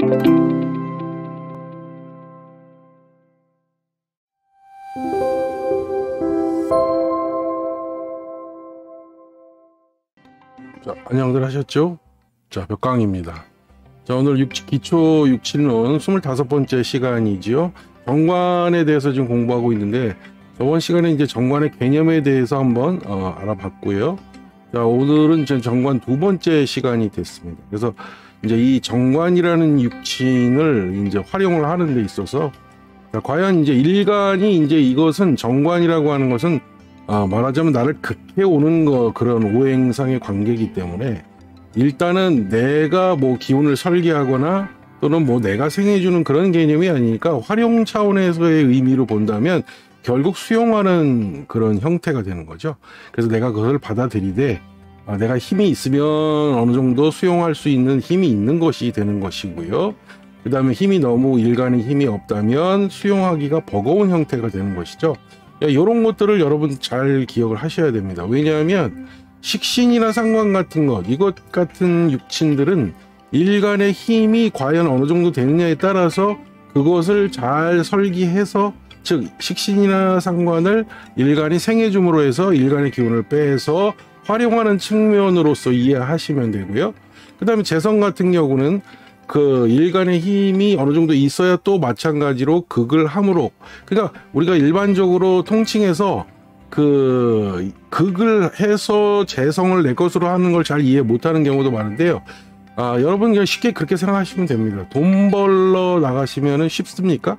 자, 안녕들 하셨죠? 자, 벽강입니다. 자, 오늘 기초 육친론 25번째 시간이지요. 정관에 대해서 지금 공부하고 있는데, 저번 시간에 이제 정관의 개념에 대해서 한번 알아봤고요. 자, 오늘은 이제 정관 두 번째 시간이 됐습니다. 그래서 이제 이 정관이라는 육친을 이제 활용을 하는 데 있어서, 자, 과연 이제 일간이 이제 이것은 정관이라고 하는 것은 말하자면 나를 극해오는 그런 오행상의 관계이기 때문에, 일단은 내가 뭐 기운을 설계하거나 또는 뭐 내가 생해주는 그런 개념이 아니니까 활용 차원에서의 의미로 본다면 결국 수용하는 그런 형태가 되는 거죠. 그래서 내가 그것을 받아들이되 내가 힘이 있으면 어느 정도 수용할 수 있는 힘이 있는 것이 되는 것이고요. 그 다음에 힘이 너무 일간의 힘이 없다면 수용하기가 버거운 형태가 되는 것이죠. 이런 것들을 여러분 잘 기억을 하셔야 됩니다. 왜냐하면 식신이나 상관 같은 것, 이것 같은 육친들은 일간의 힘이 과연 어느 정도 되느냐에 따라서 그것을 잘 설계해서, 즉 식신이나 상관을 일간이 생해줌으로 해서 일간의 기운을 빼서 활용하는 측면으로서 이해하시면 되고요. 그 다음에 재성 같은 경우는 그 일간의 힘이 어느 정도 있어야 또 마찬가지로 극을 함으로, 그러니까 우리가 일반적으로 통칭해서 그 극을 해서 재성을 내 것으로 하는 걸 잘 이해 못하는 경우도 많은데요. 여러분 그냥 쉽게 그렇게 생각하시면 됩니다. 돈 벌러 나가시면은 쉽습니까?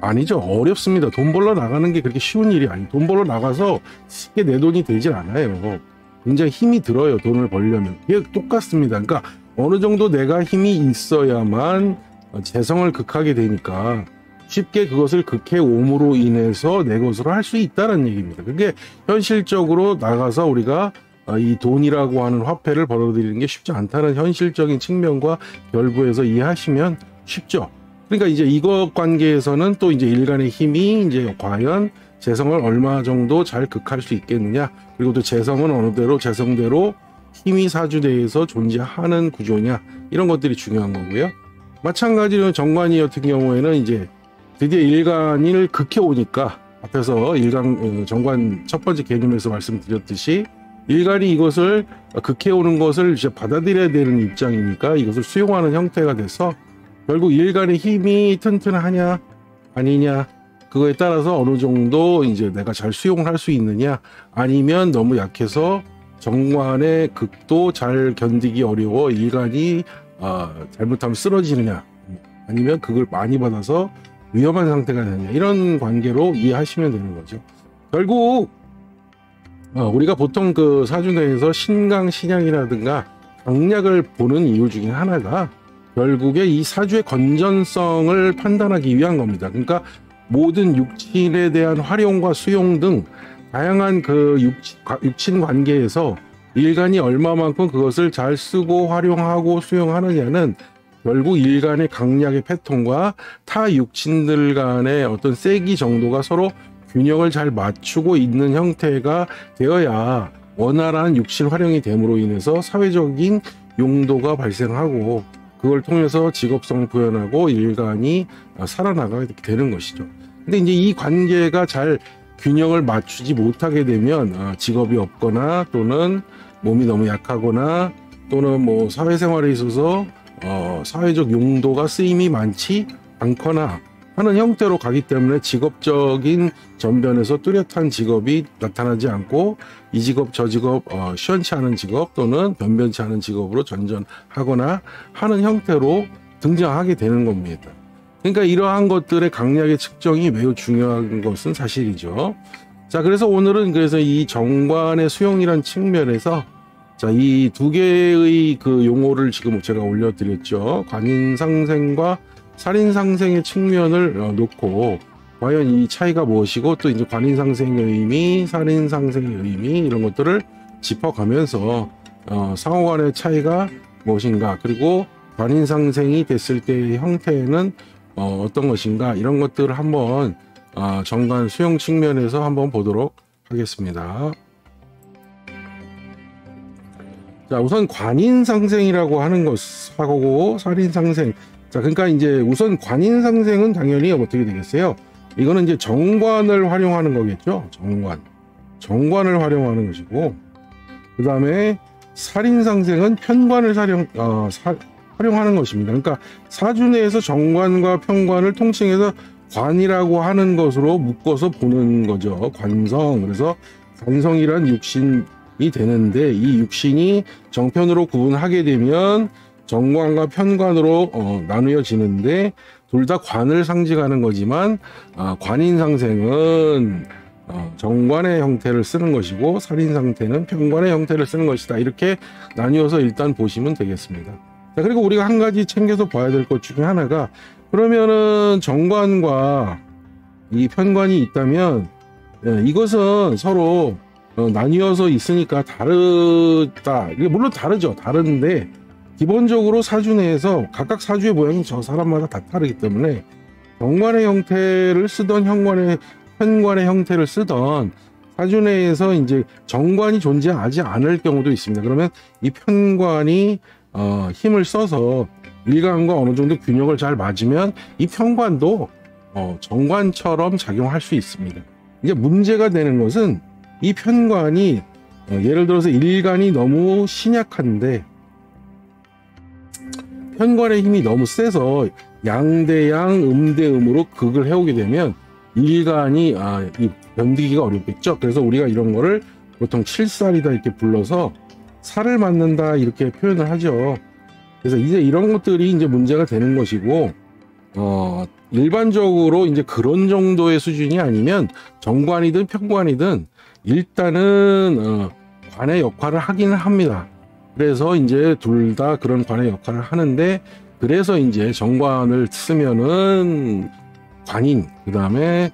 아니죠. 어렵습니다. 돈 벌러 나가는 게 그렇게 쉬운 일이 아니에요. 돈 벌러 나가서 쉽게 내 돈이 되질 않아요. 굉장히 힘이 들어요. 돈을 벌려면. 이게 똑같습니다. 그러니까 어느 정도 내가 힘이 있어야만 재성을 극하게 되니까 쉽게 그것을 극해 옴으로 인해서 내 것으로 할 수 있다는 얘기입니다. 그게 현실적으로 나가서 우리가 이 돈이라고 하는 화폐를 벌어들이는 게 쉽지 않다는 현실적인 측면과 결부해서 이해하시면 쉽죠. 그러니까 이제 이것 관계에서는 또 이제 일간의 힘이 이제 과연 재성을 얼마 정도 잘 극할 수 있겠느냐, 그리고 또 재성은 어느 대로 재성대로 힘이 사주대에서 존재하는 구조냐, 이런 것들이 중요한 거고요. 마찬가지로 정관이 같은 경우에는 이제 드디어 일간을 극해 오니까 앞에서 정관 첫 번째 개념에서 말씀드렸듯이 일간이 이것을 극해 오는 것을 이제 받아들여야 되는 입장이니까 이것을 수용하는 형태가 돼서 결국 일간의 힘이 튼튼하냐 아니냐, 그거에 따라서 어느 정도 이제 내가 잘 수용을 할 수 있느냐, 아니면 너무 약해서 정관의 극도 잘 견디기 어려워 일간이 잘못하면 쓰러지느냐, 아니면 그걸 많이 받아서 위험한 상태가 되느냐, 이런 관계로 이해하시면 되는 거죠. 결국 우리가 보통 그 사주내에서 신강, 신약이라든가 강약을 보는 이유 중에 하나가 결국에 이 사주의 건전성을 판단하기 위한 겁니다. 그러니까 모든 육친에 대한 활용과 수용 등 다양한 그 육친 관계에서 일간이 얼마만큼 그것을 잘 쓰고 활용하고 수용하느냐는 결국 일간의 강약의 패턴과 타 육친들 간의 어떤 세기 정도가 서로 균형을 잘 맞추고 있는 형태가 되어야 원활한 육신 활용이 됨으로 인해서 사회적인 용도가 발생하고 그걸 통해서 직업성을 구현하고 일간이 살아나가게 되는 것이죠. 근데 이제 이 관계가 잘 균형을 맞추지 못하게 되면 직업이 없거나 또는 몸이 너무 약하거나 또는 뭐 사회생활에 있어서 사회적 용도가 쓰임이 많지 않거나 하는 형태로 가기 때문에 직업적인 전변에서 뚜렷한 직업이 나타나지 않고 이 직업 저 직업 시원치 않은 직업 또는 변변치 않은 직업으로 전전하거나 하는 형태로 등장하게 되는 겁니다. 그러니까 이러한 것들의 강약의 측정이 매우 중요한 것은 사실이죠. 자, 그래서 오늘은 이 정관의 수용이란 측면에서 자, 이 두 개의 그 용어를 지금 제가 올려드렸죠. 관인상생과 살인상생의 측면을 놓고 과연 이 차이가 무엇이고 또 이제 관인상생의 의미, 살인상생의 의미 이런 것들을 짚어가면서 상호간의 차이가 무엇인가, 그리고 관인상생이 됐을 때의 형태는 어떤 것인가, 이런 것들을 한번 정관 수용 측면에서 한번 보도록 하겠습니다. 자, 우선 관인상생이라고 하는 것하고 살인상생. 자, 그러니까 이제 우선 관인상생은 당연히 어떻게 되겠어요? 이거는 이제 정관을 활용하는 거겠죠. 정관을 활용하는 것이고, 그 다음에 살인상생은 편관을 활용하는 것입니다. 그러니까 사주 내에서 정관과 편관을 통칭해서 관이라고 하는 것으로 묶어서 보는 거죠. 관성. 그래서 관성이란 육신이 되는데, 이 육신이 정편으로 구분하게 되면 정관과 편관으로 나누어지는데, 둘 다 관을 상징하는 거지만 관인상생은 정관의 형태를 쓰는 것이고 살인상태는 편관의 형태를 쓰는 것이다. 이렇게 나뉘어서 일단 보시면 되겠습니다. 자, 그리고 우리가 한 가지 챙겨서 봐야 될 것 중에 하나가, 그러면은 정관과 이 편관이 있다면 이것은 서로 나뉘어서 있으니까 다르다. 이게 물론 다르죠. 다른데 기본적으로 사주 내에서 각각 사주의 모양이 저 사람마다 다 다르기 때문에 정관의 형태를 쓰던 편관의 형태를 쓰던 사주 내에서 이제 정관이 존재하지 않을 경우도 있습니다. 그러면 이 편관이 힘을 써서 일간과 어느 정도 균형을 잘 맞으면 이 편관도 정관처럼 작용할 수 있습니다. 이제 문제가 되는 것은 이 편관이 예를 들어서 일간이 너무 신약한데 편관의 힘이 너무 세서 양대양, 음대음으로 극을 해오게 되면 일간이 견디기가 어렵겠죠. 그래서 우리가 이런 거를 보통 칠살이다 이렇게 불러서 살을 맞는다 이렇게 표현을 하죠. 그래서 이제 이런 것들이 이제 문제가 되는 것이고, 일반적으로 이제 그런 정도의 수준이 아니면 정관이든 편관이든 일단은 관의 역할을 하기는 합니다. 그래서 이제 둘 다 그런 관의 역할을 하는데, 그래서 이제 정관을 쓰면은 관인, 그 다음에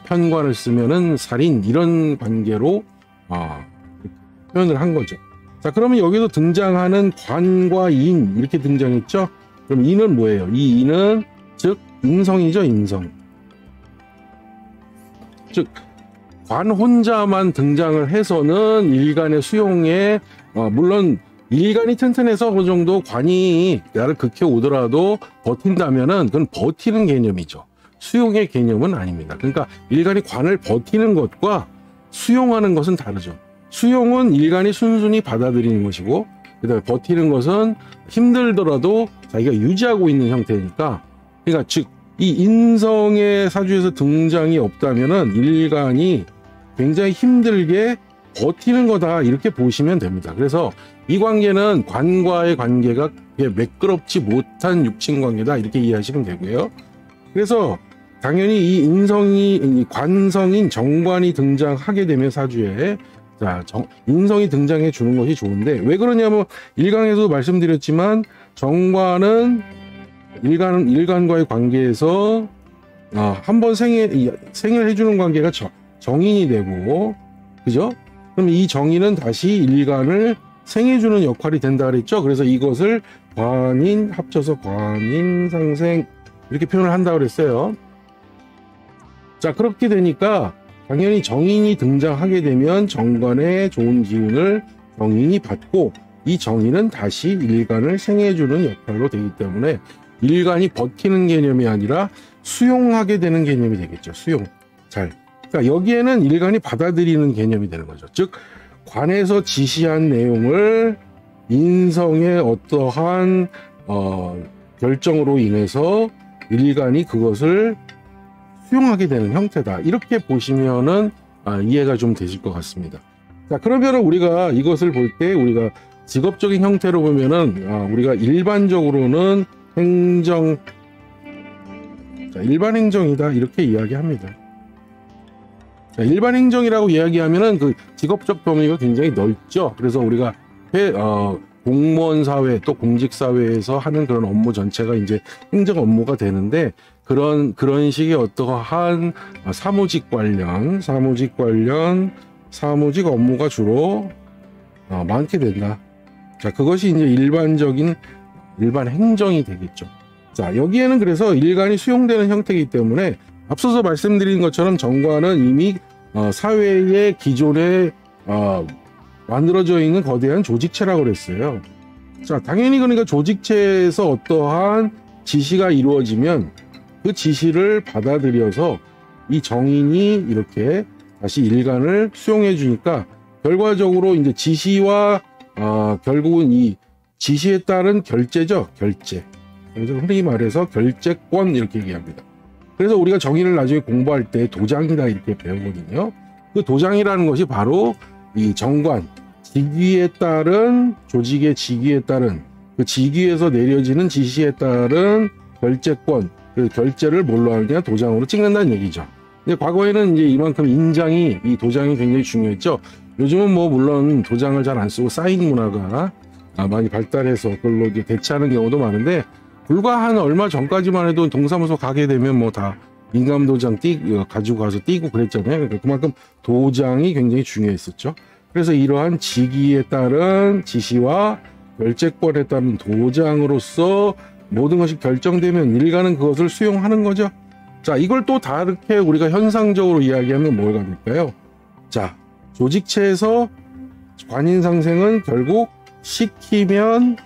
편관을 쓰면은 살인, 이런 관계로 표현을 한 거죠. 자, 그러면 여기서 등장하는 관과 인 이렇게 등장했죠. 그럼 인은 뭐예요? 이 인은 즉 인성이죠. 인성. 즉 관 혼자만 등장을 해서는 일간의 수용에 물론 일간이 튼튼해서 어느 정도 관이 나를 극해 오더라도 버틴다면은 그건 버티는 개념이죠. 수용의 개념은 아닙니다. 그러니까 일간이 관을 버티는 것과 수용하는 것은 다르죠. 수용은 일간이 순순히 받아들이는 것이고, 그다음에 버티는 것은 힘들더라도 자기가 유지하고 있는 형태니까, 그러니까 즉 이 인성의 사주에서 등장이 없다면은 일간이 굉장히 힘들게 버티는 거다 이렇게 보시면 됩니다. 그래서 이 관계는 관과의 관계가 매끄럽지 못한 육친 관계다 이렇게 이해하시면 되고요. 그래서 당연히 이 관성인 정관이 등장하게 되면 사주에 인성이 등장해 주는 것이 좋은데, 왜 그러냐면 일강에서도 말씀드렸지만 정관은 일간과의 관계에서 한번 생일해 주는 관계가 정인이 되고, 그죠? 그럼 이 정인은 다시 일간을 생해주는 역할이 된다 그랬죠. 그래서 이것을 관인 합쳐서 관인상생 이렇게 표현을 한다고 그랬어요. 자, 그렇게 되니까 당연히 정인이 등장하게 되면 정관의 좋은 기운을 정인이 받고, 이 정인은 다시 일간을 생해주는 역할로 되기 때문에 일간이 버티는 개념이 아니라 수용하게 되는 개념이 되겠죠. 수용. 그러니까 여기에는 일간이 받아들이는 개념이 되는 거죠. 즉 관에서 지시한 내용을 인성의 어떠한 결정으로 인해서 일간이 그것을 수용하게 되는 형태다. 이렇게 보시면은 이해가 좀 되실 것 같습니다. 자, 그러면 우리가 이것을 볼 때 우리가 직업적인 형태로 보면은 우리가 일반적으로는 일반 행정이다 이렇게 이야기합니다. 자, 일반 행정이라고 이야기하면은 그 직업적 범위가 굉장히 넓죠. 그래서 우리가 공무원 사회 또 공직 사회에서 하는 그런 업무 전체가 이제 행정 업무가 되는데, 그런 식의 어떠한 사무직 업무가 주로 많게 된다. 자, 그것이 이제 일반 행정이 되겠죠. 자, 여기에는 그래서 일간이 수용되는 형태이기 때문에 앞서서 말씀드린 것처럼 정관은 이미 사회의 기존의 만들어져 있는 거대한 조직체라고 그랬어요. 자, 당연히 그러니까 조직체에서 어떠한 지시가 이루어지면 그 지시를 받아들여서 이 정인이 이렇게 다시 일간을 수용해 주니까 결과적으로 이제 지시와 결국은 이 지시에 따른 결제죠. 결제. 그래서 흔히 말해서 결제권 이렇게 얘기합니다. 그래서 우리가 정의를 나중에 공부할 때 도장이다 이렇게 배우거든요. 그 도장이라는 것이 바로 이 정관, 직위에 따른 조직의 직위에 따른 그 직위에서 내려지는 지시에 따른 결제권, 그 결제를 뭘로 하느냐 도장으로 찍는다는 얘기죠. 근데 과거에는 이제 이만큼 인장이 이 도장이 굉장히 중요했죠. 요즘은 뭐 물론 도장을 잘 안 쓰고 사인 문화가 많이 발달해서 그걸로 이제 대체하는 경우도 많은데 불과 한 얼마 전까지만 해도 동사무소 가게 되면 뭐 다 인감 도장 가지고 가서 띄고 그랬잖아요. 그러니까 그만큼 도장이 굉장히 중요했었죠. 그래서 이러한 직위에 따른 지시와 결제권에 따른 도장으로서 모든 것이 결정되면 일가는 그것을 수용하는 거죠. 자, 이걸 또 다르게 우리가 현상적으로 이야기하면 뭐가 될까요? 자, 조직체에서 관인상생은 결국 시키면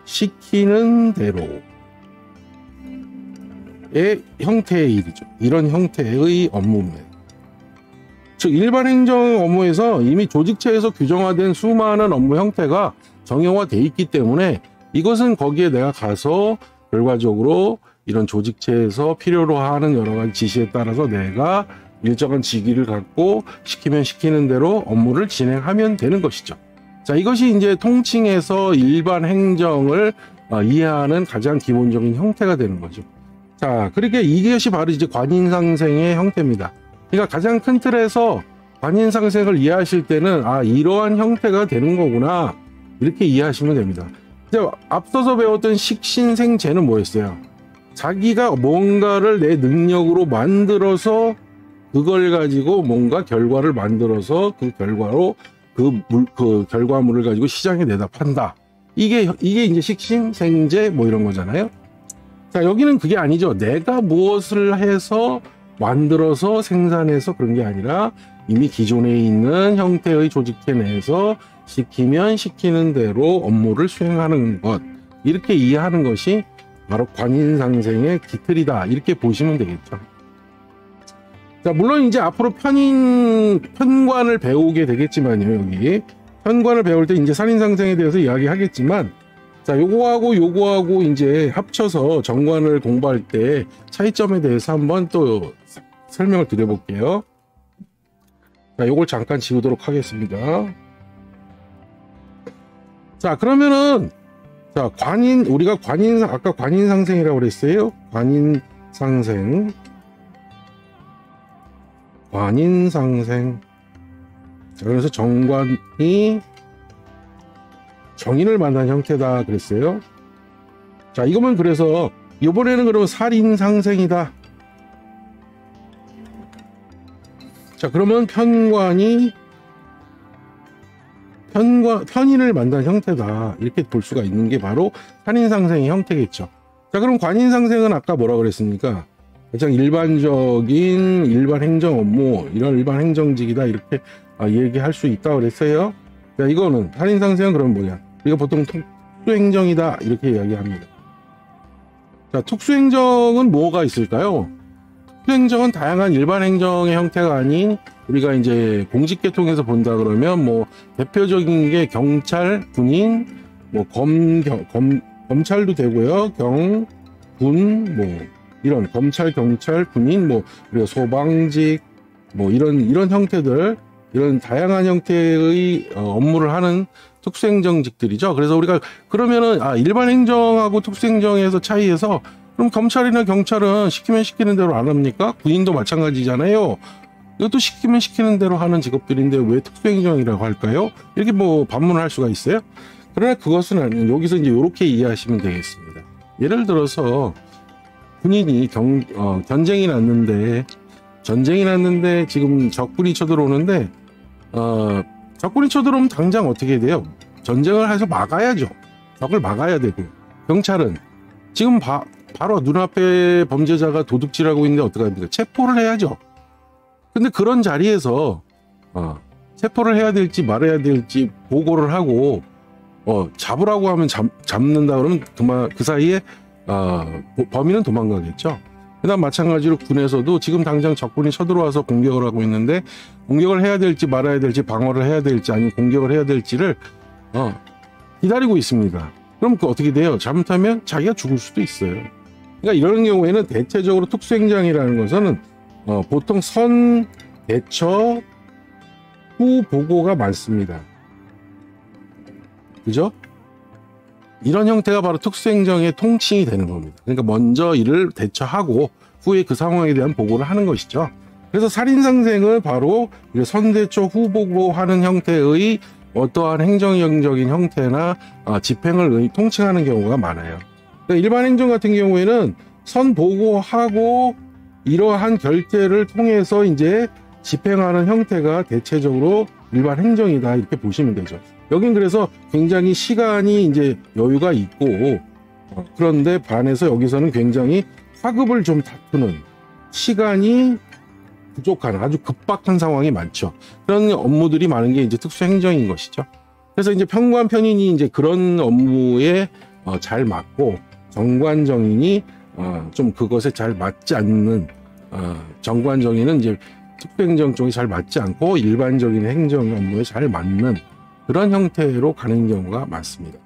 시키는 대로의 형태의 일이죠. 이런 형태의 업무입니다. 즉 일반 행정 업무에서 이미 조직체에서 규정화된 수많은 업무 형태가 정형화돼 있기 때문에 이것은 거기에 내가 가서 결과적으로 이런 조직체에서 필요로 하는 여러 가지 지시에 따라서 내가 일정한 직위를 갖고 시키면 시키는 대로 업무를 진행하면 되는 것이죠. 자, 이것이 이제 통칭해서 일반 행정을 이해하는 가장 기본적인 형태가 되는 거죠. 자, 그러니까 이것이 바로 이제 관인상생의 형태입니다. 그러니까 가장 큰 틀에서 관인상생을 이해하실 때는 이러한 형태가 되는 거구나 이렇게 이해하시면 됩니다. 이제 앞서서 배웠던 식신생재는 뭐였어요? 자기가 뭔가를 내 능력으로 만들어서 그걸 가지고 뭔가 결과를 만들어서 그 결과로 그 결과물을 가지고 시장에 내다 판다. 이게 이제 식신생재 뭐 이런 거잖아요. 자, 여기는 그게 아니죠. 내가 무엇을 해서 만들어서 생산해서 그런 게 아니라 이미 기존에 있는 형태의 조직체 내에서 시키면 시키는 대로 업무를 수행하는 것. 이렇게 이해하는 것이 바로 관인상생의 기틀이다. 이렇게 보시면 되겠죠. 자, 물론 이제 앞으로 편관을 배우게 되겠지만요. 여기 편관을 배울 때 이제 산인상생에 대해서 이야기하겠지만, 자, 요거하고 이제 합쳐서 정관을 공부할 때 차이점에 대해서 한번 또 설명을 드려볼게요. 자, 요걸 잠깐 지우도록 하겠습니다. 자, 그러면은 자, 우리가 아까 관인상생이라고 그랬어요. 관인상생. 자, 그래서 정관이 정인을 만난 형태다 그랬어요. 자, 이거면 그래서 이번에는 그러면 살인상생이다. 자, 그러면 편인을 만난 형태다. 이렇게 볼 수가 있는 게 바로 살인상생의 형태겠죠. 자, 그럼 관인상생은 아까 뭐라 그랬습니까? 가장 일반적인 일반 행정 업무, 이런 일반 행정직이다. 이렇게 얘기할 수 있다고 그랬어요. 자, 이거는 살인상생은 그럼 뭐냐? 우리가 보통 특수행정이다. 이렇게 이야기합니다. 자, 특수행정은 뭐가 있을까요? 특수행정은 다양한 일반 행정의 형태가 아닌 우리가 이제 공직계통에서 본다 그러면 뭐 대표적인 게 경찰, 군인, 뭐 검찰도 되고요. 군, 뭐 이런 검찰, 경찰, 군인, 뭐 그리고 소방직, 뭐 이런 형태들, 이런 다양한 형태의 업무를 하는 특수행정직들이죠. 그래서 우리가 그러면은 일반 행정하고 특수행정에서 차이에서 그럼 검찰이나 경찰은 시키면 시키는 대로 안 합니까? 군인도 마찬가지잖아요. 이것도 시키면 시키는 대로 하는 직업들인데 왜 특수행정이라고 할까요? 이렇게 뭐 반문을 할 수가 있어요. 그러나 그것은 아니에요. 여기서 이제 이렇게 이해하시면 되겠습니다. 예를 들어서 군인이 전쟁이 났는데 지금 적군이 쳐들어오는데 적군이 쳐들어오면 당장 어떻게 돼요? 전쟁을 해서 막아야죠. 적을 막아야 되고, 경찰은 지금 바로 눈앞에 범죄자가 도둑질하고 있는데 어떡합니까? 체포를 해야죠. 근데 그런 자리에서 체포를 해야 될지 말아야 될지 보고를 하고 잡으라고 하면 잡는다 그러면 그 사이에 범인은 도망가겠죠. 그다음 마찬가지로 군에서도 지금 당장 적군이 쳐들어와서 공격을 하고 있는데 공격을 해야 될지 말아야 될지 방어를 해야 될지 아니면 공격을 해야 될지를 기다리고 있습니다. 그럼 어떻게 돼요? 잘못하면 자기가 죽을 수도 있어요. 그러니까 이런 경우에는 대체적으로 특수행정이라는 것은 보통 선 대처 후 보고가 많습니다. 그죠? 이런 형태가 바로 특수행정의 통칭이 되는 겁니다. 그러니까 먼저 이를 대처하고 후에 그 상황에 대한 보고를 하는 것이죠. 그래서 살인상생은 바로 선대처 후 보고하는 형태의 어떠한 행정적인 형태나 집행을 통칭하는 경우가 많아요. 그러니까 일반 행정 같은 경우에는 선 보고하고 이러한 결재를 통해서 이제 집행하는 형태가 대체적으로 일반 행정이다 이렇게 보시면 되죠. 여긴 그래서 굉장히 시간이 이제 여유가 있고 그런데 반해서 여기서는 굉장히 화급을 좀 다투는 시간이 부족한 아주 급박한 상황이 많죠. 그런 업무들이 많은 게 이제 특수행정인 것이죠. 그래서 이제 편관 편인이 이제 그런 업무에 잘 맞고 정관정인이 좀 그것에 잘 맞지 않는 정관정인은 이제 특수행정 쪽이 잘 맞지 않고 일반적인 행정 업무에 잘 맞는 그런 형태로 가는 경우가 많습니다.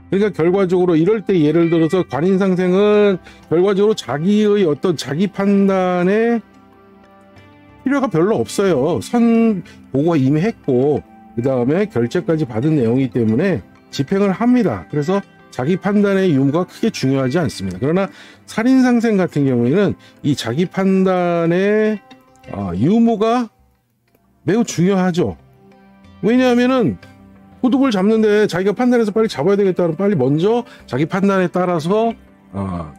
그러니까 결과적으로 이럴 때 예를 들어서 관인상생은 결과적으로 자기의 어떤 자기 판단에 필요가 별로 없어요. 선 보고가 이미 했고 그 다음에 결재까지 받은 내용이기 때문에 집행을 합니다. 그래서 자기 판단의 유무가 크게 중요하지 않습니다. 그러나 살인상생 같은 경우에는 이 자기 판단의 유무가 매우 중요하죠. 왜냐하면은 도둑을 잡는데 자기가 판단해서 빨리 잡아야 되겠다면 빨리 먼저 자기 판단에 따라서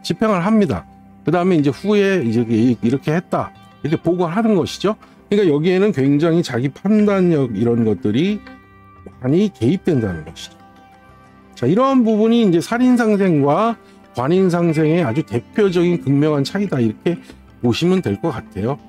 집행을 합니다. 그 다음에 이제 후에 이제 이렇게 했다 이렇게 보고를 하는 것이죠. 그러니까 여기에는 굉장히 자기 판단력 이런 것들이 많이 개입된다는 것이죠. 자, 이러한 부분이 이제 살인상생과 관인상생의 아주 대표적인 극명한 차이다 이렇게 보시면 될 것 같아요.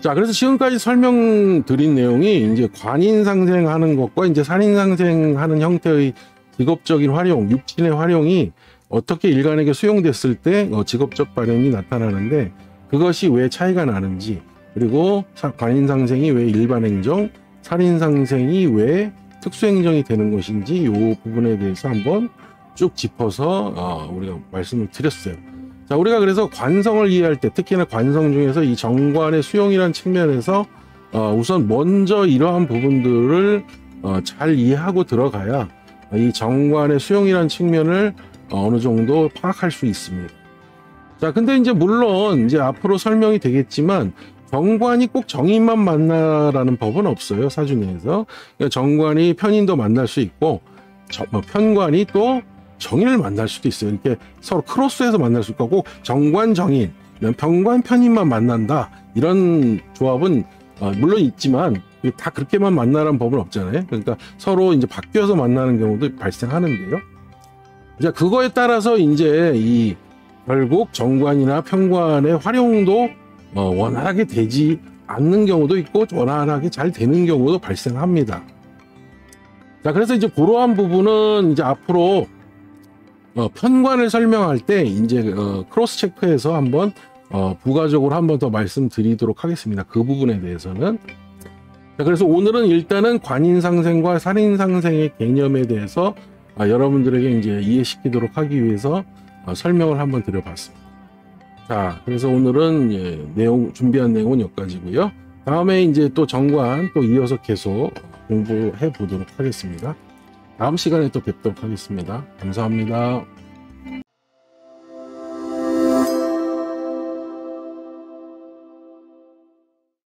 자, 그래서 지금까지 설명드린 내용이 이제 관인상생하는 것과 이제 살인상생하는 형태의 직업적인 활용, 육친의 활용이 어떻게 일간에게 수용됐을 때 직업적 발현이 나타나는데 그것이 왜 차이가 나는지, 그리고 관인상생이 왜 일반행정, 살인상생이 왜 특수행정이 되는 것인지 이 부분에 대해서 한번 쭉 짚어서 우리가 말씀을 드렸어요. 자, 우리가 그래서 관성을 이해할 때 특히나 관성 중에서 이 정관의 수용이라는 측면에서 우선 먼저 이러한 부분들을 잘 이해하고 들어가야 이 정관의 수용이라는 측면을 어느 정도 파악할 수 있습니다. 자, 근데 이제 물론 이제 앞으로 설명이 되겠지만 정관이 꼭 정인만 만나라는 법은 없어요. 사주내에서. 그러니까 정관이 편인도 만날 수 있고 편관이 또 정인을 만날 수도 있어요. 이렇게 서로 크로스해서 만날 수 있고 꼭 정관 정인, 편관 편인만 만난다 이런 조합은 물론 있지만 다 그렇게만 만나라는 법은 없잖아요. 그러니까 서로 이제 바뀌어서 만나는 경우도 발생하는데요. 자, 그거에 따라서 이제 이 결국 정관이나 편관의 활용도 원활하게 되지 않는 경우도 있고 원활하게 잘 되는 경우도 발생합니다. 자, 그래서 이제 그러한 부분은 이제 앞으로 편관을 설명할 때 이제 크로스 체크해서 한번 부가적으로 한번 더 말씀드리도록 하겠습니다. 그 부분에 대해서는. 자, 그래서 오늘은 일단은 관인상생과 살인상생의 개념에 대해서 여러분들에게 이제 이해시키도록 하기 위해서 설명을 한번 드려봤습니다. 자, 그래서 오늘은 준비한 내용은 여기까지고요. 다음에 이제 또 정관 또 이어서 계속 공부해 보도록 하겠습니다. 다음 시간에 또 뵙도록 하겠습니다. 감사합니다.